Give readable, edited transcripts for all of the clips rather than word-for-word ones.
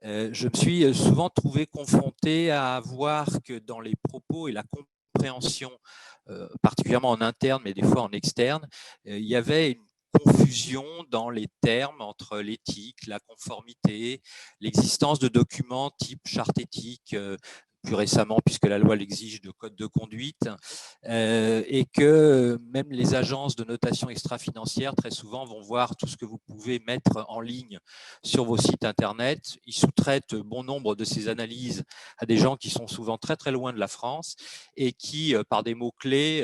je me suis souvent trouvé confronté à voir que dans les propos et la compréhension, particulièrement en interne, mais des fois en externe, il y avait une confusion dans les termes entre l'éthique, la conformité, l'existence de documents type charte éthique, plus récemment, puisque la loi l'exige, de code de conduite, et que même les agences de notation extra-financière, très souvent, vont voir tout ce que vous pouvez mettre en ligne sur vos sites Internet. Ils sous-traitent bon nombre de ces analyses à des gens qui sont souvent très très loin de la France et qui, par des mots-clés,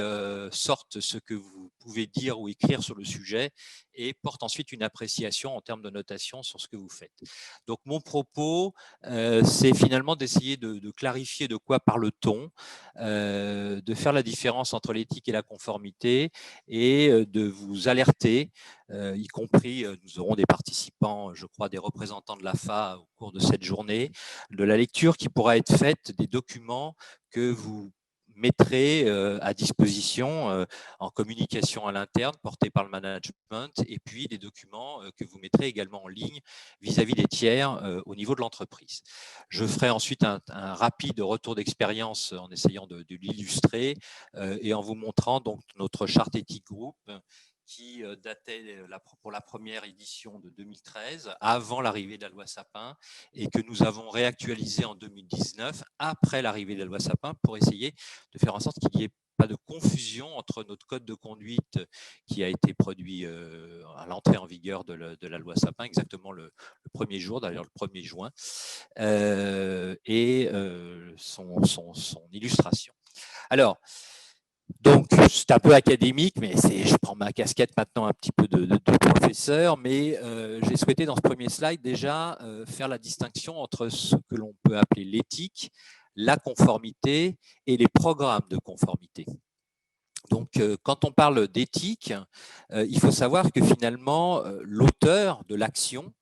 sortent ce que vous pouvez dire ou écrire sur le sujet et portent ensuite une appréciation en termes de notation sur ce que vous faites. Donc mon propos, c'est finalement d'essayer de clarifier de quoi parle-t-on, de faire la différence entre l'éthique et la conformité et de vous alerter, y compris, nous aurons des participants, je crois, des représentants de l'AFA au cours de cette journée, de la lecture qui pourra être faite des documents que vous mettrez à disposition en communication à l'interne, portés par le management, et puis des documents que vous mettrez également en ligne vis-à-vis des tiers au niveau de l'entreprise. Je ferai ensuite un rapide retour d'expérience en essayant de l'illustrer et en vous montrant donc notre charte éthique groupe qui datait pour la première édition de 2013, avant l'arrivée de la loi Sapin, et que nous avons réactualisé en 2019, après l'arrivée de la loi Sapin, pour essayer de faire en sorte qu'il n'y ait pas de confusion entre notre code de conduite qui a été produit à l'entrée en vigueur de la loi Sapin, exactement le 1er jour, d'ailleurs le 1er juin, et son illustration. Alors, donc, c'est un peu académique, mais je prends ma casquette maintenant un petit peu de professeur, mais j'ai souhaité dans ce premier slide déjà faire la distinction entre ce que l'on peut appeler l'éthique, la conformité et les programmes de conformité. Donc, quand on parle d'éthique, il faut savoir que finalement, l'auteur de l'action,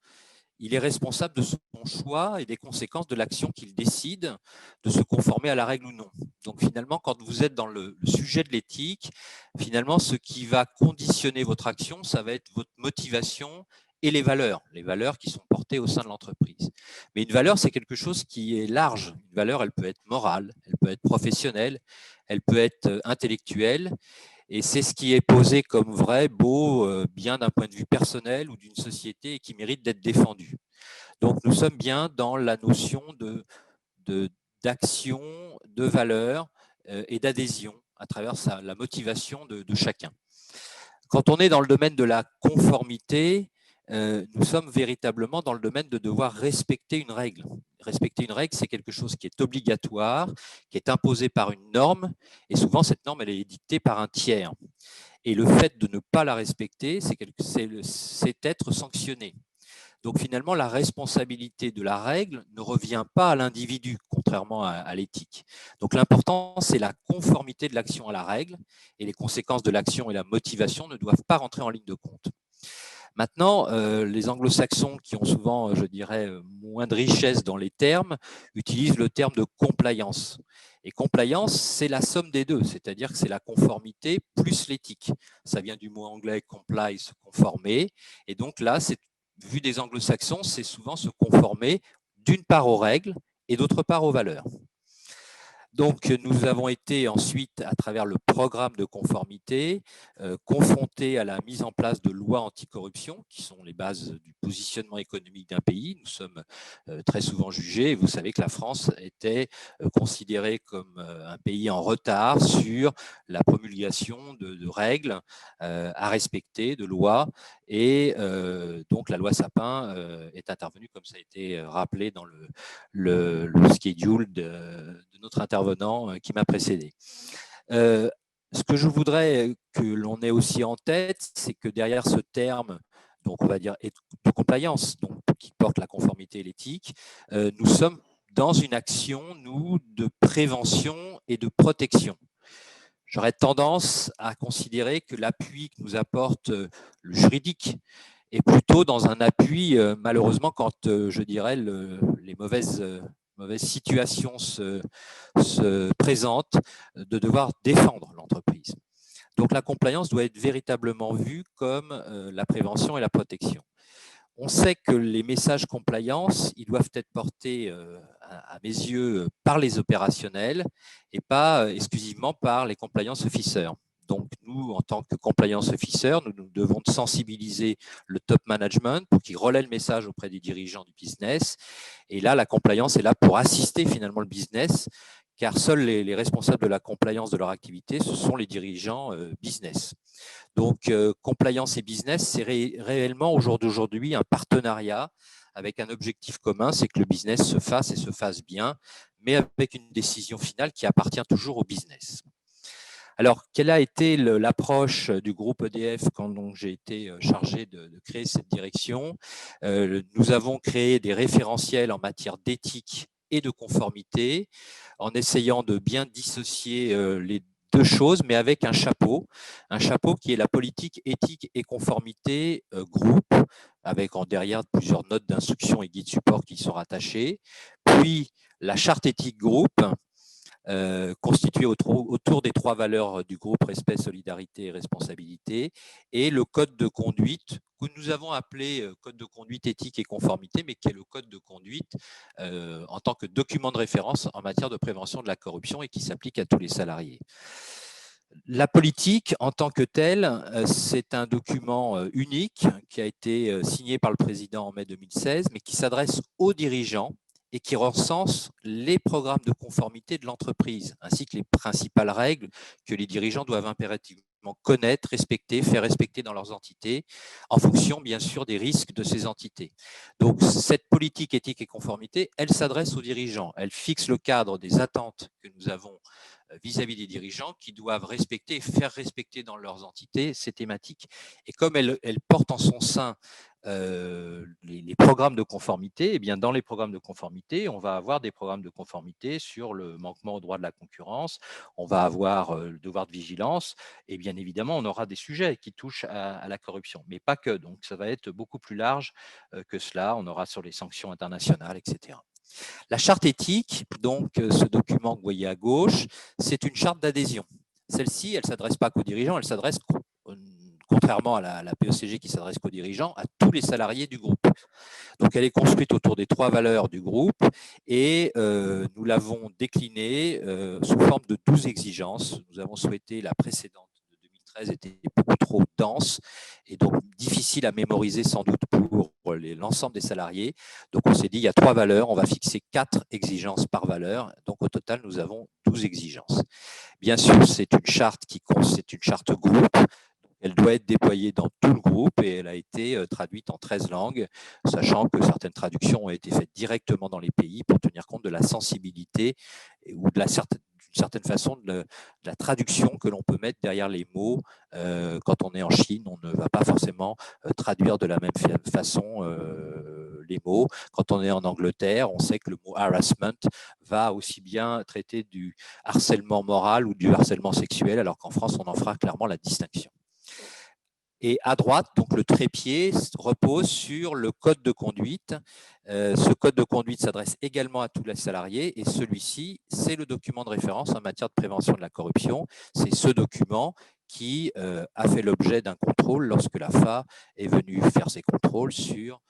il est responsable de son choix et des conséquences de l'action qu'il décide de se conformer à la règle ou non. Donc finalement, quand vous êtes dans le sujet de l'éthique, finalement, ce qui va conditionner votre action, ça va être votre motivation et les valeurs qui sont portées au sein de l'entreprise. Mais une valeur, c'est quelque chose qui est large. Une valeur, elle peut être morale, elle peut être professionnelle, elle peut être intellectuelle. Et c'est ce qui est posé comme vrai, beau, bien d'un point de vue personnel ou d'une société et qui mérite d'être défendu. Donc nous sommes bien dans la notion d'action, de valeur et d'adhésion à travers la motivation de chacun. Quand on est dans le domaine de la conformité, nous sommes véritablement dans le domaine de devoir respecter une règle. Respecter une règle, c'est quelque chose qui est obligatoire, qui est imposé par une norme, et souvent cette norme, elle est dictée par un tiers. Et le fait de ne pas la respecter, c'est être sanctionné. Donc finalement, la responsabilité de la règle ne revient pas à l'individu, contrairement à l'éthique. Donc l'important, c'est la conformité de l'action à la règle, et les conséquences de l'action et la motivation ne doivent pas rentrer en ligne de compte. Maintenant, les anglo-saxons qui ont souvent, je dirais, moins de richesse dans les termes, utilisent le terme de compliance. Et compliance, c'est la somme des deux, c'est-à-dire que c'est la conformité plus l'éthique. Ça vient du mot anglais comply, se conformer. Et donc là, vu des anglo-saxons, c'est souvent se conformer d'une part aux règles et d'autre part aux valeurs. Donc, nous avons été ensuite, à travers le programme de conformité, confrontés à la mise en place de lois anticorruption, qui sont les bases du positionnement économique d'un pays. Nous sommes très souvent jugés, et vous savez que la France était considérée comme un pays en retard sur la promulgation de règles à respecter, de lois, et donc la loi Sapin est intervenue, comme ça a été rappelé dans le schedule de notre intervenant qui m'a précédé. Ce que je voudrais que l'on ait aussi en tête, c'est que derrière ce terme, donc on va dire de compliance, donc qui porte la conformité et l'éthique, nous sommes dans une action, nous, de prévention et de protection. J'aurais tendance à considérer que l'appui que nous apporte le juridique est plutôt dans un appui, malheureusement, quand je dirais les mauvaises situations se présentent, de devoir défendre l'entreprise. Donc la compliance doit être véritablement vue comme la prévention et la protection. On sait que les messages compliance, ils doivent être portés, à mes yeux, par les opérationnels et pas exclusivement par les compliance officers. Donc, nous, en tant que compliance officer, nous devons sensibiliser le top management pour qu'il relaie le message auprès des dirigeants du business. Et là, la compliance est là pour assister finalement le business, car seuls les responsables de la compliance de leur activité, ce sont les dirigeants business. Donc, compliance et business, c'est réellement au jour d'aujourd'hui un partenariat avec un objectif commun, c'est que le business se fasse et se fasse bien, mais avec une décision finale qui appartient toujours au business. Alors, quelle a été l'approche du groupe EDF quand j'ai été chargé de créer cette direction? Nous avons créé des référentiels en matière d'éthique et de conformité, en essayant de bien dissocier les deux choses, mais avec un chapeau qui est la politique éthique et conformité groupe, avec en derrière plusieurs notes d'instruction et guides support qui sont rattachés, puis la charte éthique groupe, constitué autour des 3 valeurs du groupe respect, solidarité et responsabilité, et le code de conduite que nous avons appelé code de conduite éthique et conformité, mais qui est le code de conduite en tant que document de référence en matière de prévention de la corruption et qui s'applique à tous les salariés. La politique, en tant que telle, c'est un document unique qui a été signé par le président en mai 2016, mais qui s'adresse aux dirigeants et qui recense les programmes de conformité de l'entreprise, ainsi que les principales règles que les dirigeants doivent impérativement connaître, respecter, faire respecter dans leurs entités, en fonction, bien sûr, des risques de ces entités. Donc, cette politique éthique et conformité, elle s'adresse aux dirigeants. Elle fixe le cadre des attentes que nous avons vis-à-vis des dirigeants qui doivent respecter et faire respecter dans leurs entités ces thématiques. Et comme elle porte en son sein les programmes de conformité, eh bien dans les programmes de conformité, on va avoir des programmes de conformité sur le manquement au droit de la concurrence, on va avoir le devoir de vigilance, et bien évidemment, on aura des sujets qui touchent à la corruption, mais pas que. Donc, ça va être beaucoup plus large que cela. On aura sur les sanctions internationales, etc. La charte éthique, donc ce document que vous voyez à gauche, c'est une charte d'adhésion. Celle-ci, elle ne s'adresse pas qu'aux dirigeants, elle s'adresse, contrairement à la PECG qui s'adresse qu'aux dirigeants, à tous les salariés du groupe. Donc elle est construite autour des 3 valeurs du groupe et nous l'avons déclinée sous forme de 12 exigences. Nous avons souhaité, la précédente de 2013 était beaucoup trop dense et donc difficile à mémoriser sans doute pour l'ensemble des salariés. Donc on s'est dit, il y a 3 valeurs, on va fixer 4 exigences par valeur. Donc au total, nous avons 12 exigences. Bien sûr, c'est une charte groupe. Elle doit être déployée dans tout le groupe et elle a été traduite en 13 langues, sachant que certaines traductions ont été faites directement dans les pays pour tenir compte de la sensibilité ou d'une certaine façon de la traduction que l'on peut mettre derrière les mots. Quand on est en Chine, on ne va pas forcément traduire de la même façon les mots. Quand on est en Angleterre, on sait que le mot harassment va aussi bien traiter du harcèlement moral ou du harcèlement sexuel, alors qu'en France, on en fera clairement la distinction. Et à droite, donc le trépied repose sur le code de conduite. Ce code de conduite s'adresse également à tous les salariés et celui-ci, c'est le document de référence en matière de prévention de la corruption. C'est ce document qui a fait l'objet d'un contrôle lorsque l'AFA est venue faire ses contrôles sur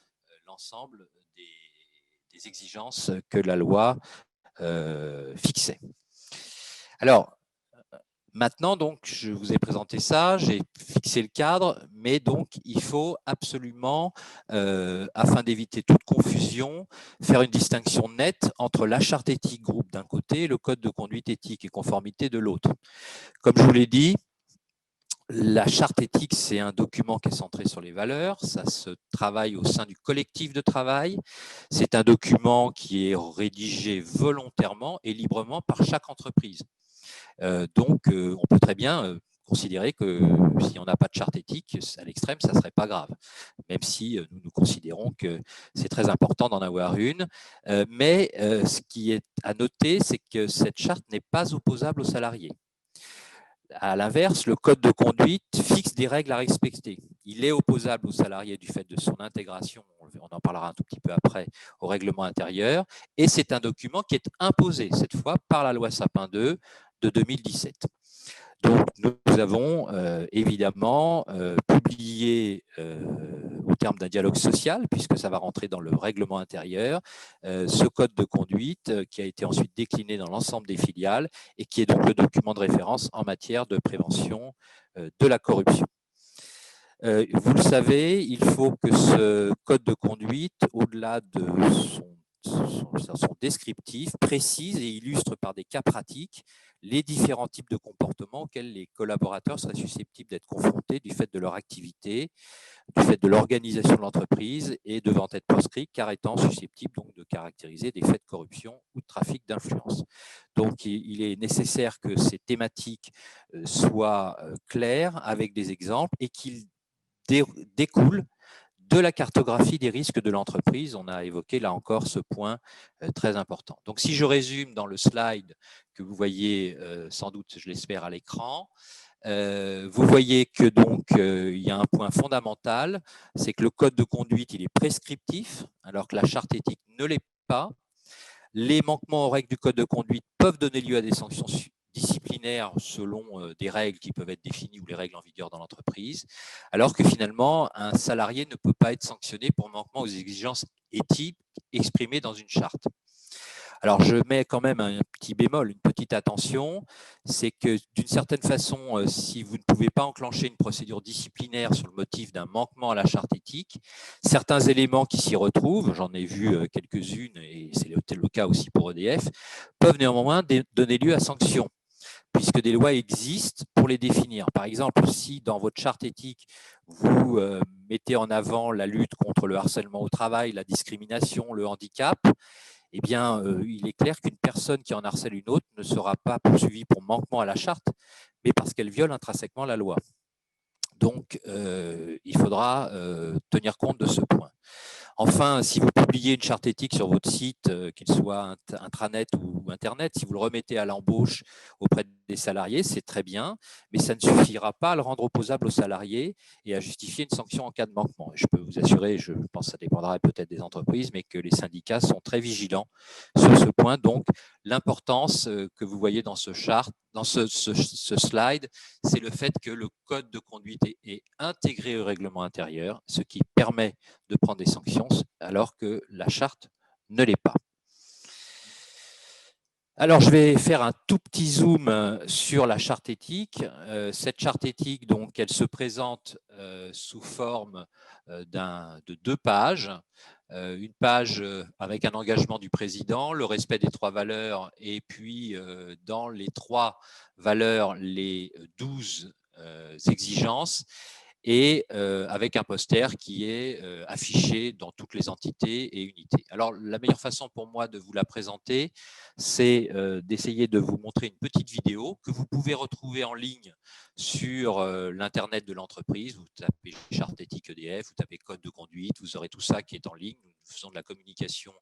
l'ensemble des exigences que la loi fixait. Alors, maintenant, donc, je vous ai présenté ça, j'ai fixé le cadre, mais donc, il faut absolument, afin d'éviter toute confusion, faire une distinction nette entre la charte éthique groupe d'un côté et le code de conduite éthique et conformité de l'autre. Comme je vous l'ai dit, la charte éthique, c'est un document qui est centré sur les valeurs, ça se travaille au sein du collectif de travail, c'est un document qui est rédigé volontairement et librement par chaque entreprise. Donc, on peut très bien considérer que si on n'a pas de charte éthique, à l'extrême, ça ne serait pas grave, même si nous considérons que c'est très important d'en avoir une. Mais ce qui est à noter, c'est que cette charte n'est pas opposable aux salariés. À l'inverse, le code de conduite fixe des règles à respecter. Il est opposable aux salariés du fait de son intégration, on en parlera un tout petit peu après, au règlement intérieur, et c'est un document qui est imposé, cette fois, par la loi Sapin 2 de 2017. Donc, nous avons évidemment publié au terme d'un dialogue social, puisque ça va rentrer dans le règlement intérieur, ce code de conduite qui a été ensuite décliné dans l'ensemble des filiales et qui est donc le document de référence en matière de prévention de la corruption. Vous le savez, il faut que ce code de conduite, au-delà de son descriptif, précise et illustre par des cas pratiques les différents types de comportements auxquels les collaborateurs seraient susceptibles d'être confrontés du fait de leur activité, du fait de l'organisation de l'entreprise et devant être proscrits, car étant susceptibles donc de caractériser des faits de corruption ou de trafic d'influence. Donc il est nécessaire que ces thématiques soient claires avec des exemples et qu'ils découlent de la cartographie des risques de l'entreprise. On a évoqué là encore ce point très important. Donc si je résume dans le slide que vous voyez sans doute, je l'espère, à l'écran, vous voyez que donc il y a un point fondamental, c'est que le code de conduite il est prescriptif, alors que la charte éthique ne l'est pas. Les manquements aux règles du code de conduite peuvent donner lieu à des sanctions disciplinaires selon des règles qui peuvent être définies ou les règles en vigueur dans l'entreprise, alors que finalement, un salarié ne peut pas être sanctionné pour manquement aux exigences éthiques exprimées dans une charte. Alors, je mets quand même un petit bémol, une petite attention, c'est que d'une certaine façon, si vous ne pouvez pas enclencher une procédure disciplinaire sur le motif d'un manquement à la charte éthique, certains éléments qui s'y retrouvent, j'en ai vu quelques-unes et c'est le cas aussi pour EDF, peuvent néanmoins donner lieu à sanction, puisque des lois existent pour les définir. Par exemple, si dans votre charte éthique, vous mettez en avant la lutte contre le harcèlement au travail, la discrimination, le handicap, eh bien, il est clair qu'une personne qui en harcèle une autre ne sera pas poursuivie pour manquement à la charte, mais parce qu'elle viole intrinsèquement la loi. Donc, il faudra tenir compte de ce point. Enfin, si vous publiez une charte éthique sur votre site, qu'il soit intranet ou Internet, si vous le remettez à l'embauche auprès des salariés, c'est très bien, mais ça ne suffira pas à le rendre opposable aux salariés et à justifier une sanction en cas de manquement. Et je peux vous assurer, je pense que ça dépendra peut-être des entreprises, mais que les syndicats sont très vigilants sur ce point. Donc, l'importance que vous voyez dans ce chart, dans ce slide, c'est le fait que le code de conduite est intégré au règlement intérieur, ce qui permet de prendre des sanctions alors que la charte ne l'est pas. Alors, je vais faire un tout petit zoom sur la charte éthique. Cette charte éthique, donc, elle se présente sous forme de 2 pages. Une page avec un engagement du président, le respect des 3 valeurs, et puis dans les 3 valeurs, les 12 exigences, et avec un poster qui est affiché dans toutes les entités et unités. Alors, la meilleure façon pour moi de vous la présenter, c'est d'essayer de vous montrer une petite vidéo que vous pouvez retrouver en ligne sur l'internet de l'entreprise. Vous tapez charte éthique EDF, vous tapez code de conduite, vous aurez tout ça qui est en ligne. Nous faisons de la communication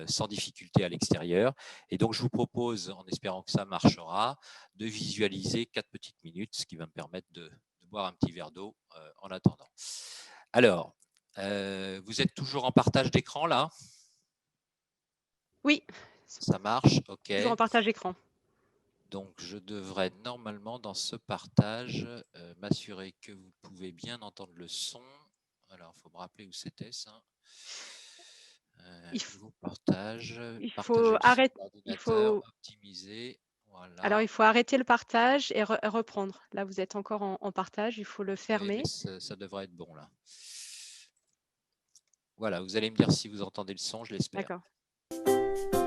sans difficulté à l'extérieur. Et donc, je vous propose, en espérant que ça marchera, de visualiser 4 petites minutes, ce qui va me permettre de boire un petit verre d'eau en attendant. Alors, vous êtes toujours en partage d'écran là? Oui. Ça marche, ok. Toujours en partage écran. Donc, je devrais normalement, dans ce partage, m'assurer que vous pouvez bien entendre le son. Alors, il faut me rappeler où c'était ça. Partage. Il faut arrêter. Optimiser. Voilà. Alors, il faut arrêter le partage et reprendre. Là, vous êtes encore en partage, il faut le fermer. Oui, ça devrait être bon là. Voilà, vous allez me dire si vous entendez le son, je l'espère. D'accord.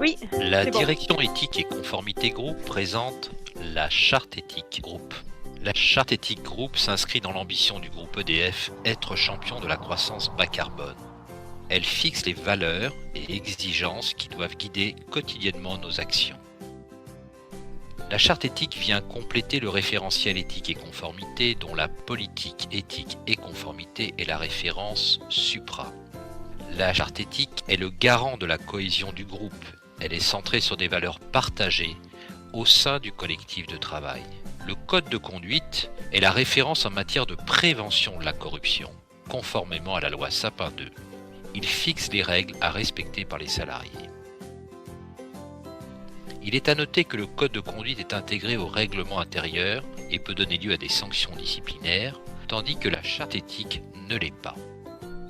Oui. La direction éthique et conformité groupe présente la charte éthique groupe. La charte éthique groupe s'inscrit dans l'ambition du groupe EDF, être champion de la croissance bas carbone. Elle fixe les valeurs et exigences qui doivent guider quotidiennement nos actions. La charte éthique vient compléter le référentiel éthique et conformité dont la politique éthique et conformité est la référence supra. La charte éthique est le garant de la cohésion du groupe. Elle est centrée sur des valeurs partagées au sein du collectif de travail. Le code de conduite est la référence en matière de prévention de la corruption, conformément à la loi Sapin 2. Il fixe les règles à respecter par les salariés. Il est à noter que le code de conduite est intégré au règlement intérieur et peut donner lieu à des sanctions disciplinaires, tandis que la charte éthique ne l'est pas.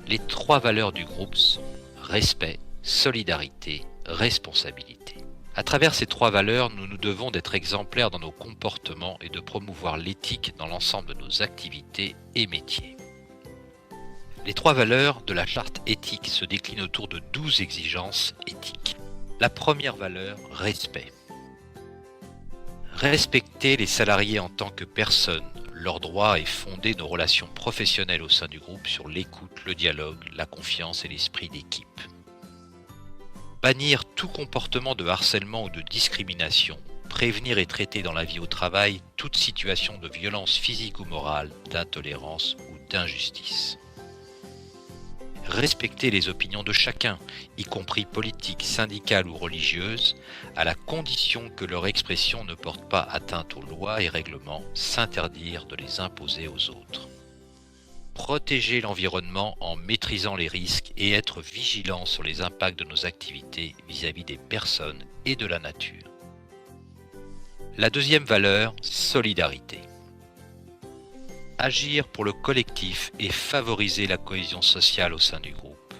Les 3 valeurs du groupe sont respect, solidarité, responsabilité. À travers ces 3 valeurs, nous nous devons d'être exemplaires dans nos comportements et de promouvoir l'éthique dans l'ensemble de nos activités et métiers. Les 3 valeurs de la charte éthique se déclinent autour de 12 exigences éthiques. La première valeur, respect. Respecter les salariés en tant que personnes. Leur droit est fondé nos relations professionnelles au sein du groupe sur l'écoute, le dialogue, la confiance et l'esprit d'équipe. Bannir tout comportement de harcèlement ou de discrimination. Prévenir et traiter dans la vie au travail toute situation de violence physique ou morale, d'intolérance ou d'injustice. Respecter les opinions de chacun, y compris politiques, syndicales ou religieuses, à la condition que leur expression ne porte pas atteinte aux lois et règlements, s'interdire de les imposer aux autres. Protéger l'environnement en maîtrisant les risques et être vigilant sur les impacts de nos activités vis-à-vis des personnes et de la nature. La deuxième valeur, solidarité. Agir pour le collectif et favoriser la cohésion sociale au sein du groupe.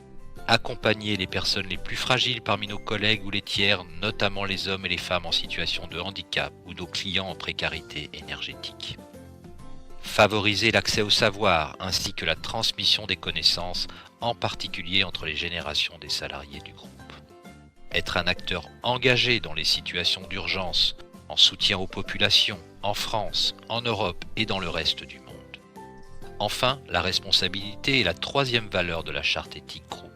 Accompagner les personnes les plus fragiles parmi nos collègues ou les tiers, notamment les hommes et les femmes en situation de handicap ou nos clients en précarité énergétique. Favoriser l'accès au savoir ainsi que la transmission des connaissances, en particulier entre les générations des salariés du groupe. Être un acteur engagé dans les situations d'urgence, en soutien aux populations, en France, en Europe et dans le reste du monde. Enfin, la responsabilité est la troisième valeur de la charte éthique groupe.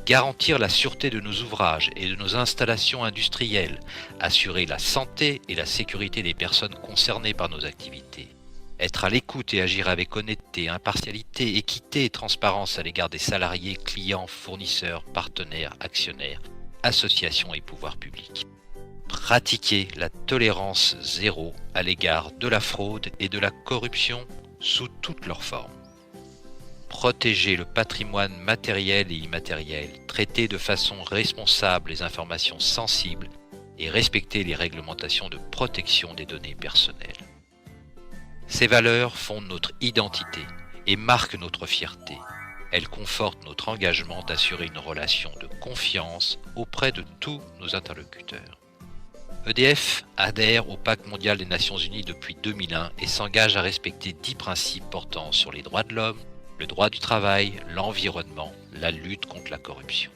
Garantir la sûreté de nos ouvrages et de nos installations industrielles, assurer la santé et la sécurité des personnes concernées par nos activités, être à l'écoute et agir avec honnêteté, impartialité, équité et transparence à l'égard des salariés, clients, fournisseurs, partenaires, actionnaires, associations et pouvoirs publics. Pratiquer la tolérance zéro à l'égard de la fraude et de la corruption sous toutes leurs formes. Protéger le patrimoine matériel et immatériel, traiter de façon responsable les informations sensibles et respecter les réglementations de protection des données personnelles. Ces valeurs fondent notre identité et marquent notre fierté. Elles confortent notre engagement d'assurer une relation de confiance auprès de tous nos interlocuteurs. EDF adhère au Pacte mondial des Nations Unies depuis 2001 et s'engage à respecter 10 principes portant sur les droits de l'homme, le droit du travail, l'environnement, la lutte contre la corruption.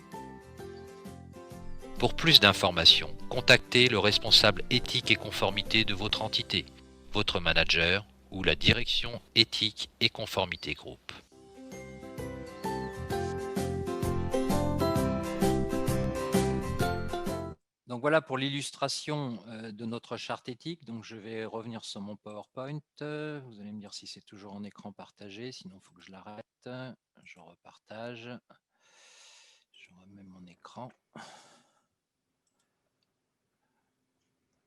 Pour plus d'informations, contactez le responsable éthique et conformité de votre entité, votre manager ou la direction éthique et conformité groupe. Donc voilà pour l'illustration de notre charte éthique. Donc je vais revenir sur mon PowerPoint. Vous allez me dire si c'est toujours en écran partagé, sinon il faut que je l'arrête. Je repartage. Je remets mon écran.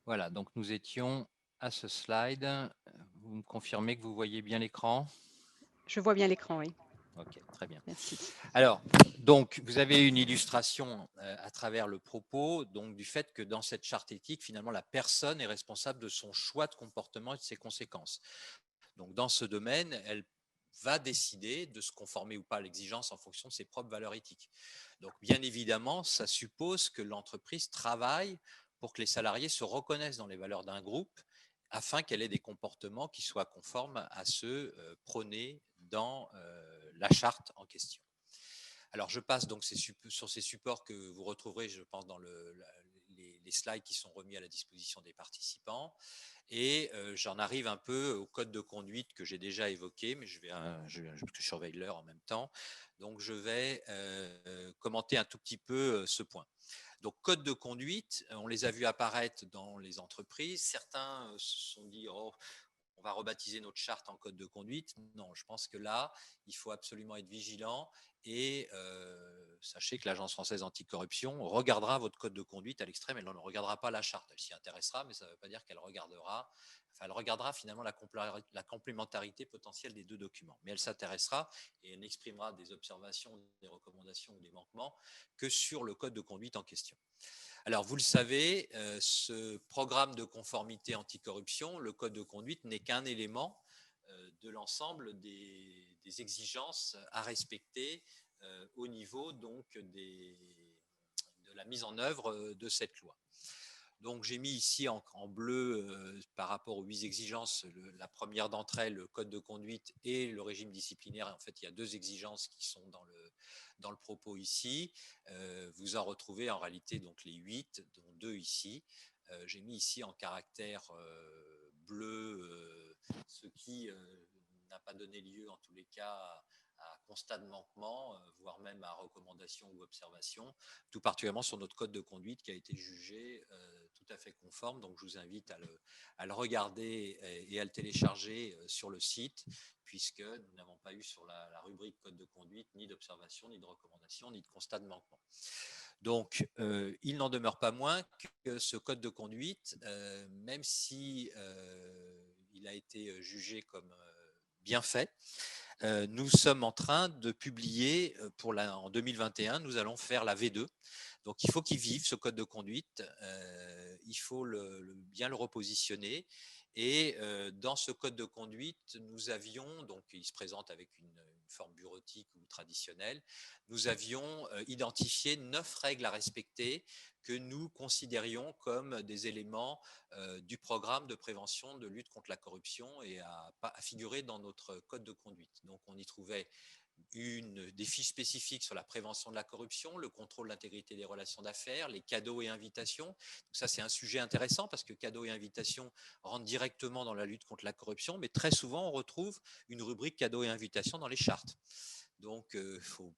Voilà, donc nous étions à ce slide. Vous me confirmez que vous voyez bien l'écran? Je vois bien l'écran, oui. Ok, très bien. Merci. Alors, donc, vous avez une illustration à travers le propos donc, du fait que dans cette charte éthique, finalement, la personne est responsable de son choix de comportement et de ses conséquences. Donc, dans ce domaine, elle va décider de se conformer ou pas à l'exigence en fonction de ses propres valeurs éthiques. Donc, bien évidemment, ça suppose que l'entreprise travaille pour que les salariés se reconnaissent dans les valeurs d'un groupe afin qu'elle ait des comportements qui soient conformes à ceux prônés dans la charte en question. Alors, je passe donc sur ces supports que vous retrouverez, je pense, dans les slides qui sont remis à la disposition des participants. Et j'en arrive un peu au code de conduite que j'ai déjà évoqué, mais je surveille l'heure en même temps. Donc, je vais commenter un tout petit peu ce point. Donc, code de conduite, on les a vus apparaître dans les entreprises. Certains se sont dit, oh, on va rebaptiser notre charte en code de conduite. Non, je pense que là, il faut absolument être vigilant et sachez que l'Agence française anticorruption regardera votre code de conduite à l'extrême. Elle ne regardera pas la charte, elle s'y intéressera, mais ça ne veut pas dire qu'elle regardera. Enfin, elle regardera finalement la complémentarité potentielle des deux documents. Mais elle s'intéressera et elle n'exprimera des observations, des recommandations ou des manquements que sur le code de conduite en question. Alors, vous le savez, ce programme de conformité anticorruption, le code de conduite, n'est qu'un élément de l'ensemble des exigences à respecter au niveau donc de la mise en œuvre de cette loi. Donc j'ai mis ici en bleu par rapport aux 8 exigences, la première d'entre elles, le code de conduite et le régime disciplinaire. En fait, il y a 2 exigences qui sont dans le propos ici. Vous en retrouvez en réalité donc les 8, dont 2 ici. J'ai mis ici en caractère bleu ce qui n'a pas donné lieu en tous les cas à constat de manquement, voire même à recommandation ou observation, tout particulièrement sur notre code de conduite qui a été jugé tout à fait conforme. Donc je vous invite à le regarder et à le télécharger sur le site, puisque nous n'avons pas eu sur la rubrique code de conduite ni d'observation, ni de recommandation, ni de constat de manquement. Donc, il n'en demeure pas moins que ce code de conduite, même si il a été jugé comme bien fait, nous sommes en train de publier en 2021, nous allons faire la V2. Donc, il faut qu'il vive ce code de conduite, il faut bien le repositionner. Et dans ce code de conduite, nous avions, donc il se présente avec une forme bureautique ou traditionnelle, nous avions identifié 9 règles à respecter que nous considérions comme des éléments du programme de prévention de lutte contre la corruption et à figurer dans notre code de conduite. Donc on y trouvait des fiches spécifiques sur la prévention de la corruption, le contrôle de l'intégrité des relations d'affaires, les cadeaux et invitations. Donc ça, c'est un sujet intéressant parce que cadeaux et invitations rentrent directement dans la lutte contre la corruption, mais très souvent, on retrouve une rubrique cadeaux et invitations dans les chartes. Donc, il faut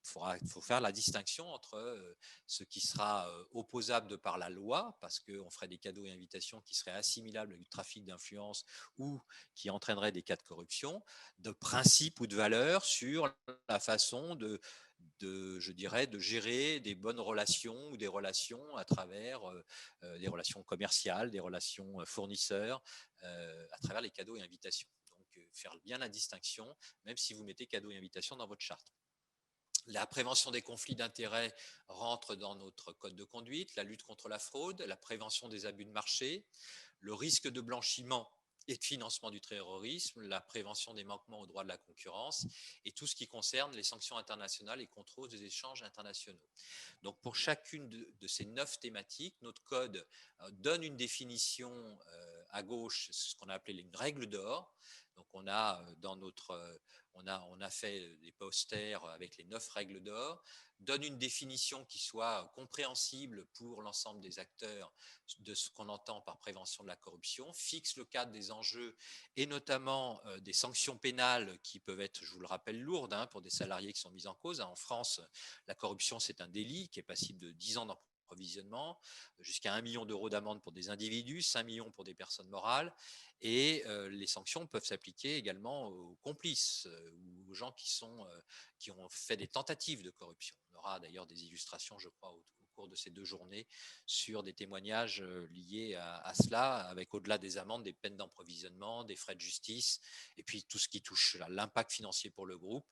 faire la distinction entre ce qui sera opposable de par la loi, parce qu'on ferait des cadeaux et invitations qui seraient assimilables du trafic d'influence ou qui entraîneraient des cas de corruption, de principe ou de valeur sur la façon je dirais, de gérer des bonnes relations ou des relations à travers des relations commerciales, des relations fournisseurs, à travers les cadeaux et invitations. Faire bien la distinction, même si vous mettez cadeaux et invitations dans votre charte. La prévention des conflits d'intérêts rentre dans notre code de conduite, la lutte contre la fraude, la prévention des abus de marché, le risque de blanchiment et de financement du terrorisme, la prévention des manquements aux droits de la concurrence et tout ce qui concerne les sanctions internationales et contrôle des échanges internationaux. Donc pour chacune de ces 9 thématiques, notre code donne une définition à gauche, ce qu'on a appelé une règle d'or. Donc on a on a fait des posters avec les 9 règles d'or, donne une définition qui soit compréhensible pour l'ensemble des acteurs de ce qu'on entend par prévention de la corruption, fixe le cadre des enjeux et notamment des sanctions pénales qui peuvent être, je vous le rappelle, lourdes pour des salariés qui sont mis en cause. En France, la corruption, c'est un délit qui est passible de 10 ans d'emprisonnement, jusqu'à 1 million d'euros d'amende pour des individus, 5 millions pour des personnes morales. Et les sanctions peuvent s'appliquer également aux complices ou aux gens qui ont fait des tentatives de corruption. On aura d'ailleurs des illustrations, je crois, au cours de ces 2 journées sur des témoignages liés à cela, avec au-delà des amendes, des peines d'emprisonnement, des frais de justice, et puis tout ce qui touche à l'impact financier pour le groupe,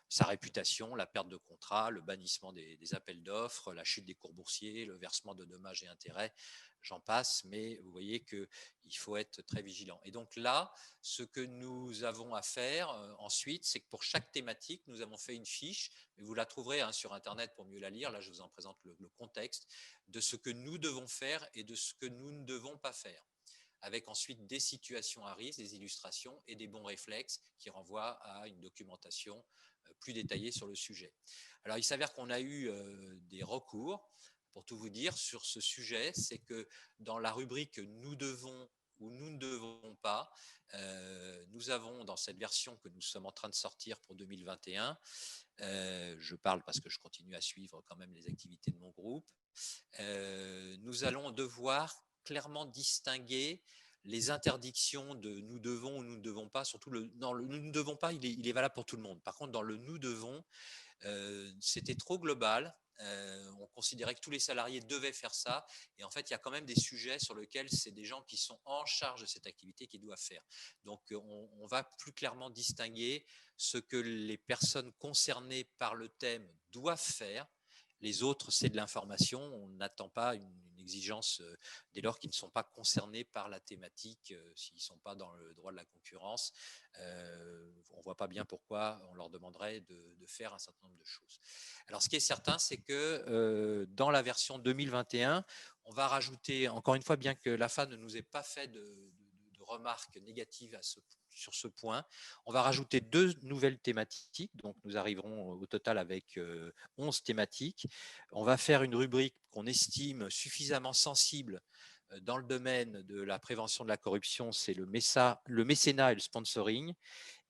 sa réputation, la perte de contrat, le bannissement des appels d'offres, la chute des cours boursiers, le versement de dommages et intérêts, j'en passe, mais vous voyez qu'il faut être très vigilant. Et donc là, ce que nous avons à faire ensuite, c'est que pour chaque thématique, nous avons fait une fiche, mais vous la trouverez sur Internet pour mieux la lire. Là, je vous en présente le contexte de ce que nous devons faire et de ce que nous ne devons pas faire, avec ensuite des situations à risque, des illustrations et des bons réflexes qui renvoient à une documentation plus détaillée sur le sujet. Alors, il s'avère qu'on a eu des recours. Pour tout vous dire sur ce sujet, c'est que dans la rubrique « Nous devons » ou « Nous ne devons pas », nous avons dans cette version que nous sommes en train de sortir pour 2021, je parle parce que je continue à suivre quand même les activités de mon groupe, nous allons devoir clairement distinguer les interdictions de nous devons ou nous ne devons pas, surtout dans le nous ne devons pas, il est valable pour tout le monde. Par contre, dans le nous devons, c'était trop global. On considérait que tous les salariés devaient faire ça. Et en fait, il y a quand même des sujets sur lesquels c'est des gens qui sont en charge de cette activité qui doivent faire. Donc, on va plus clairement distinguer ce que les personnes concernées par le thème doivent faire. Les autres, c'est de l'information. On n'attend pas une exigence dès lors qu'ils ne sont pas concernés par la thématique, s'ils ne sont pas dans le droit de la concurrence. On ne voit pas bien pourquoi on leur demanderait de faire un certain nombre de choses. Alors, ce qui est certain, c'est que dans la version 2021, on va rajouter, encore une fois, bien que l'AFA ne nous ait pas fait de remarques négatives sur ce point, on va rajouter 2 nouvelles thématiques. Donc, nous arriverons au total avec 11 thématiques. On va faire une rubrique qu'on estime suffisamment sensible dans le domaine de la prévention de la corruption, c'est le mécénat et le sponsoring.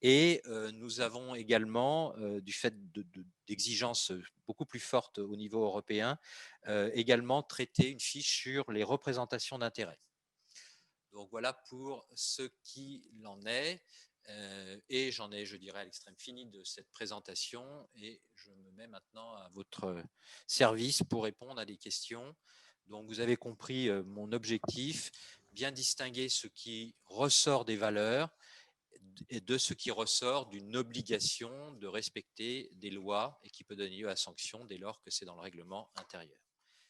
Et nous avons également, du fait d'exigences beaucoup plus fortes au niveau européen, également traité une fiche sur les représentations d'intérêts. Donc voilà pour ce qu'il en est. Et j'en ai, je dirais, à l'extrême fini de cette présentation. Et je me mets maintenant à votre service pour répondre à des questions. Donc vous avez compris mon objectif, bien distinguer ce qui ressort des valeurs et de ce qui ressort d'une obligation de respecter des lois et qui peut donner lieu à sanction dès lors que c'est dans le règlement intérieur.